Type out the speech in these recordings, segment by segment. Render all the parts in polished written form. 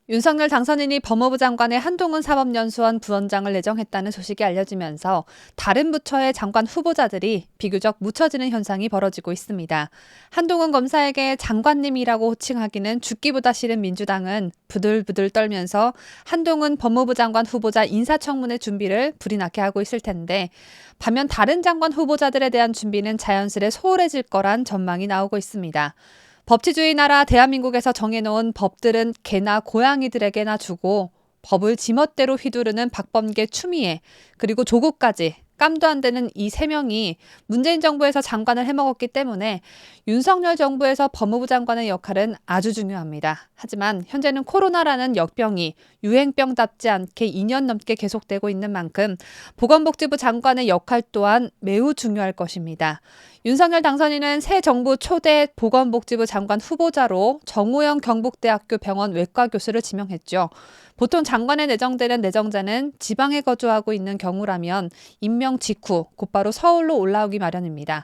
윤석열 당선인이 법무부 장관에 한동훈 사법연수원 부원장을 내정했다는 소식이 알려지면서 다른 부처의 장관 후보자들이 비교적 묻혀지는 현상이 벌어지고 있습니다. 한동훈 검사에게 장관님이라고 호칭하기는 죽기보다 싫은 민주당은 부들부들 떨면서 한동훈 법무부 장관 후보자 인사청문회 준비를 불이 나게 하고 있을 텐데, 반면 다른 장관 후보자들에 대한 준비는 자연스레 소홀해질 거란 전망이 나오고 있습니다. 법치주의 나라 대한민국에서 정해놓은 법들은 개나 고양이들에게나 주고 법을 지멋대로 휘두르는 박범계, 추미애, 그리고 조국까지 깜도 안 되는 이 세 명이 문재인 정부에서 장관을 해먹었기 때문에 윤석열 정부에서 법무부 장관의 역할은 아주 중요합니다. 하지만 현재는 코로나라는 역병이 유행병답지 않게 2년 넘게 계속되고 있는 만큼 보건복지부 장관의 역할 또한 매우 중요할 것입니다. 윤석열 당선인은 새 정부 초대 보건복지부 장관 후보자로 정우영 경북대학교 병원 외과 교수를 지명했죠. 보통 장관에 내정되는 내정자는 지방에 거주하고 있는 경우라면 임명 직후 곧바로 서울로 올라오기 마련입니다.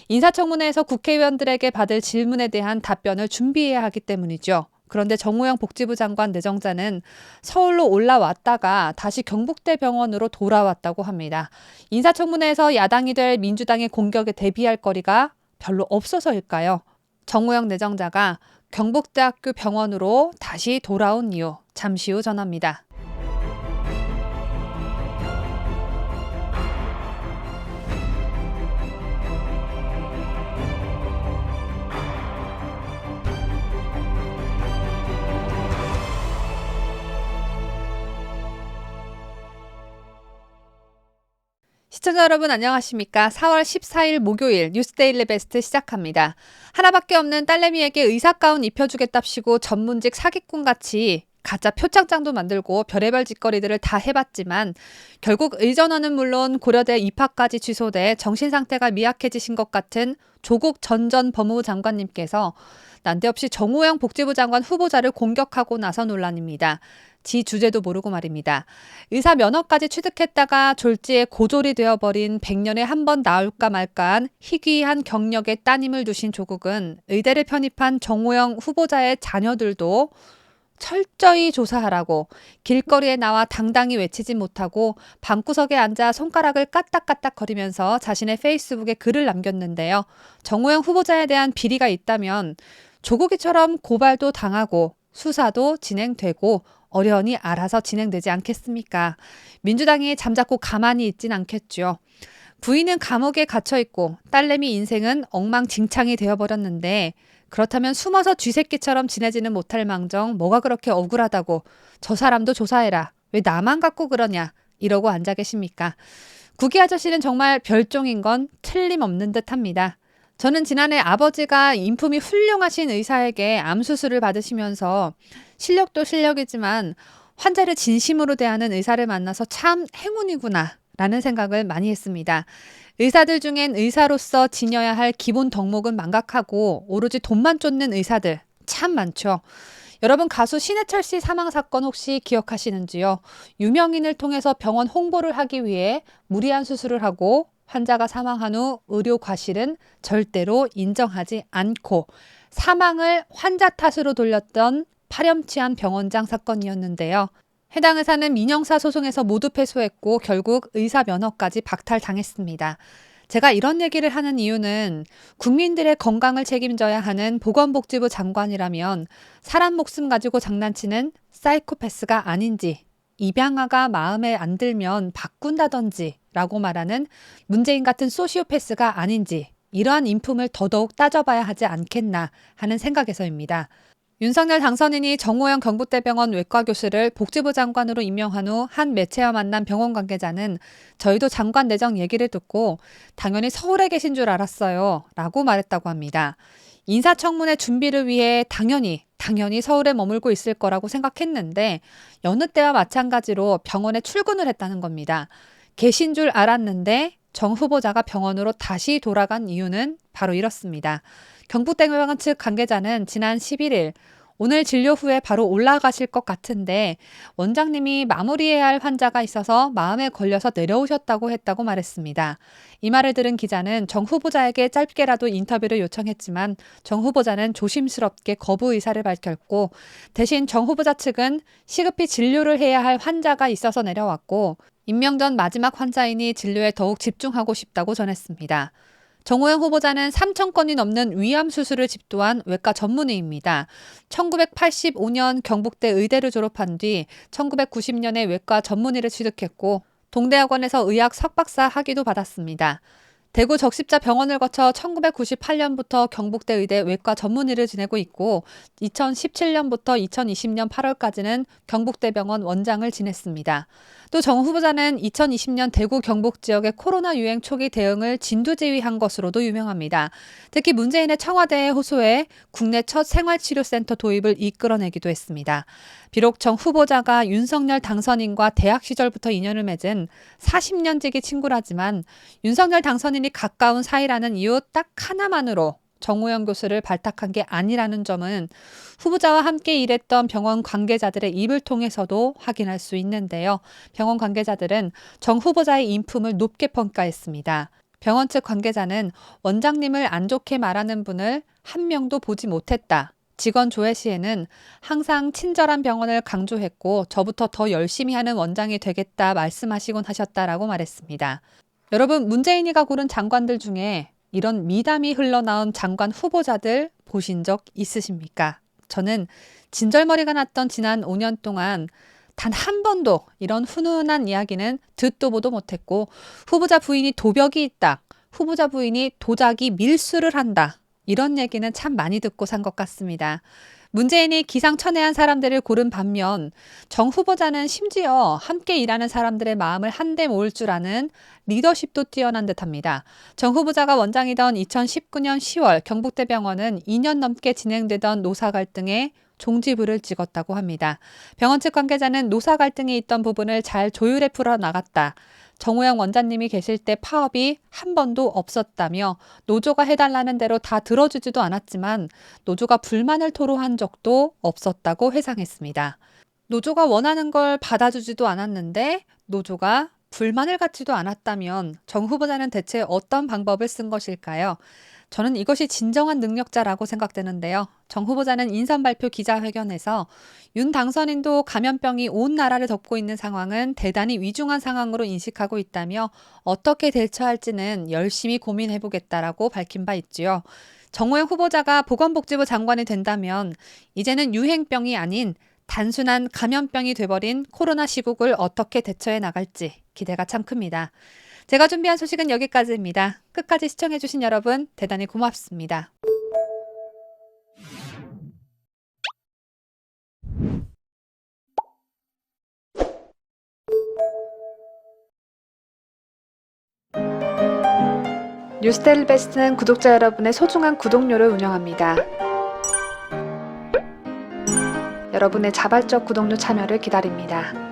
인사청문회에서 국회의원들에게 받을 질문에 대한 답변을 준비해야 하기 때문이죠. 그런데 정우영 복지부 장관 내정자는 서울로 올라왔다가 다시 경북대 병원으로 돌아왔다고 합니다. 인사청문회에서 야당이 될 민주당의 공격에 대비할 거리가 별로 없어서일까요? 정우영 내정자가 경북대학교 병원으로 다시 돌아온 이유, 잠시 후 전합니다. 시청자 여러분 안녕하십니까? 4월 14일 목요일 뉴스데일리 베스트 시작합니다. 하나밖에 없는 딸내미에게 의사가운 입혀주겠답시고 전문직 사기꾼같이 가짜 표창장도 만들고 별의별 짓거리들을 다 해봤지만 결국 의전원은 물론 고려대 입학까지 취소돼 정신상태가 미약해지신 것 같은 조국 전 법무부 장관님께서 난데없이 정우영 복지부 장관 후보자를 공격하고 나서 논란입니다. 지 주제도 모르고 말입니다. 의사 면허까지 취득했다가 졸지에 고졸이 되어버린 100년에 한 번 나올까 말까한 희귀한 경력에 따님을 두신 조국은 의대를 편입한 정우영 후보자의 자녀들도 철저히 조사하라고 길거리에 나와 당당히 외치지 못하고 방구석에 앉아 손가락을 까딱까딱거리면서 자신의 페이스북에 글을 남겼는데요. 정우영 후보자에 대한 비리가 있다면 조국이처럼 고발도 당하고 수사도 진행되고 어련히 알아서 진행되지 않겠습니까? 민주당이 잠자코 가만히 있진 않겠죠. 부인은 감옥에 갇혀있고 딸내미 인생은 엉망진창이 되어버렸는데 그렇다면 숨어서 쥐새끼처럼 지내지는 못할 망정 뭐가 그렇게 억울하다고 저 사람도 조사해라. 왜 나만 갖고 그러냐. 이러고 앉아 계십니까? 구기 아저씨는 정말 별종인 건 틀림없는 듯합니다. 저는 지난해 아버지가 인품이 훌륭하신 의사에게 암 수술을 받으시면서 실력도 실력이지만 환자를 진심으로 대하는 의사를 만나서 참 행운이구나 라는 생각을 많이 했습니다. 의사들 중엔 의사로서 지녀야 할 기본 덕목은 망각하고 오로지 돈만 쫓는 의사들 참 많죠. 여러분 가수 신해철 씨 사망 사건 혹시 기억하시는지요? 유명인을 통해서 병원 홍보를 하기 위해 무리한 수술을 하고 환자가 사망한 후 의료 과실은 절대로 인정하지 않고 사망을 환자 탓으로 돌렸던 파렴치한 병원장 사건이었는데요. 해당 의사는 민형사 소송에서 모두 패소했고 결국 의사 면허까지 박탈당했습니다. 제가 이런 얘기를 하는 이유는 국민들의 건강을 책임져야 하는 보건복지부 장관이라면 사람 목숨 가지고 장난치는 사이코패스가 아닌지, 입양아가 마음에 안 들면 바꾼다든지 라고 말하는 문재인 같은 소시오패스가 아닌지 이러한 인품을 더더욱 따져봐야 하지 않겠나 하는 생각에서입니다. 윤석열 당선인이 정우영 경북대병원 외과 교수를 복지부 장관으로 임명한 후 한 매체와 만난 병원 관계자는 저희도 장관 내정 얘기를 듣고 당연히 서울에 계신 줄 알았어요 라고 말했다고 합니다. 인사청문회 준비를 위해 당연히 서울에 머물고 있을 거라고 생각했는데 여느 때와 마찬가지로 병원에 출근을 했다는 겁니다. 계신 줄 알았는데 정 후보자가 병원으로 다시 돌아간 이유는 바로 이렇습니다. 경북대병원 측 관계자는 지난 11일 오늘 진료 후에 바로 올라가실 것 같은데 원장님이 마무리해야 할 환자가 있어서 마음에 걸려서 내려오셨다고 했다고 말했습니다. 이 말을 들은 기자는 정 후보자에게 짧게라도 인터뷰를 요청했지만 정 후보자는 조심스럽게 거부 의사를 밝혔고 대신 정 후보자 측은 시급히 진료를 해야 할 환자가 있어서 내려왔고 임명 전 마지막 환자이니 진료에 더욱 집중하고 싶다고 전했습니다. 정호영 후보자는 3,000건이 넘는 위암 수술을 집도한 외과 전문의입니다. 1985년 경북대 의대를 졸업한 뒤 1990년에 외과 전문의를 취득했고 동대학원에서 의학 석박사 학위도 받았습니다. 대구 적십자병원을 거쳐 1998년부터 경북대 의대 외과 전문의를 지내고 있고 2017년부터 2020년 8월까지는 경북대병원 원장을 지냈습니다. 또 정 후보자는 2020년 대구 경북 지역의 코로나 유행 초기 대응을 진두지휘한 것으로도 유명합니다. 특히 문재인의 청와대에 호소해 국내 첫 생활치료센터 도입을 이끌어내기도 했습니다. 비록 정 후보자가 윤석열 당선인과 대학 시절부터 인연을 맺은 40년 지기 친구라지만 윤석열 당선인이 가까운 사이라는 이유 딱 하나만으로 정호영 교수를 발탁한 게 아니라는 점은 후보자와 함께 일했던 병원 관계자들의 입을 통해서도 확인할 수 있는데요. 병원 관계자들은 정 후보자의 인품을 높게 평가했습니다. 병원 측 관계자는 원장님을 안 좋게 말하는 분을 한 명도 보지 못했다. 직원 조회 시에는 항상 친절한 병원을 강조했고 저부터 더 열심히 하는 원장이 되겠다 말씀하시곤 하셨다라고 말했습니다. 여러분, 문재인이가 고른 장관들 중에 이런 미담이 흘러나온 장관 후보자들 보신 적 있으십니까? 저는 진절머리가 났던 지난 5년 동안 단 한 번도 이런 훈훈한 이야기는 듣도 보도 못했고 후보자 부인이 도벽이 있다. 후보자 부인이 도자기 밀수를 한다. 이런 얘기는 참 많이 듣고 산 것 같습니다. 문재인이 기상천외한 사람들을 고른 반면 정 후보자는 심지어 함께 일하는 사람들의 마음을 한데 모을 줄 아는 리더십도 뛰어난 듯합니다. 정 후보자가 원장이던 2019년 10월 경북대병원은 2년 넘게 진행되던 노사 갈등에 종지부를 찍었다고 합니다. 병원 측 관계자는 노사 갈등이 있던 부분을 잘 조율해 풀어나갔다. 정호영 원장님이 계실 때 파업이 한 번도 없었다며 노조가 해달라는 대로 다 들어주지도 않았지만 노조가 불만을 토로한 적도 없었다고 회상했습니다. 노조가 원하는 걸 받아주지도 않았는데 노조가 불만을 갖지도 않았다면 정 후보자는 대체 어떤 방법을 쓴 것일까요? 저는 이것이 진정한 능력자라고 생각되는데요. 정 후보자는 인선 발표 기자회견에서 윤 당선인도 감염병이 온 나라를 덮고 있는 상황은 대단히 위중한 상황으로 인식하고 있다며 어떻게 대처할지는 열심히 고민해보겠다라고 밝힌 바 있지요. 정호영 후보자가 보건복지부 장관이 된다면 이제는 유행병이 아닌 단순한 감염병이 돼버린 코로나 시국을 어떻게 대처해 나갈지 기대가 참 큽니다. 제가 준비한 소식은 여기까지입니다. 끝까지 시청해주신 여러분 대단히 고맙습니다. 뉴스데일리 베스트는 구독자 여러분의 소중한 구독료를 운영합니다. 여러분의 자발적 구독료 참여를 기다립니다.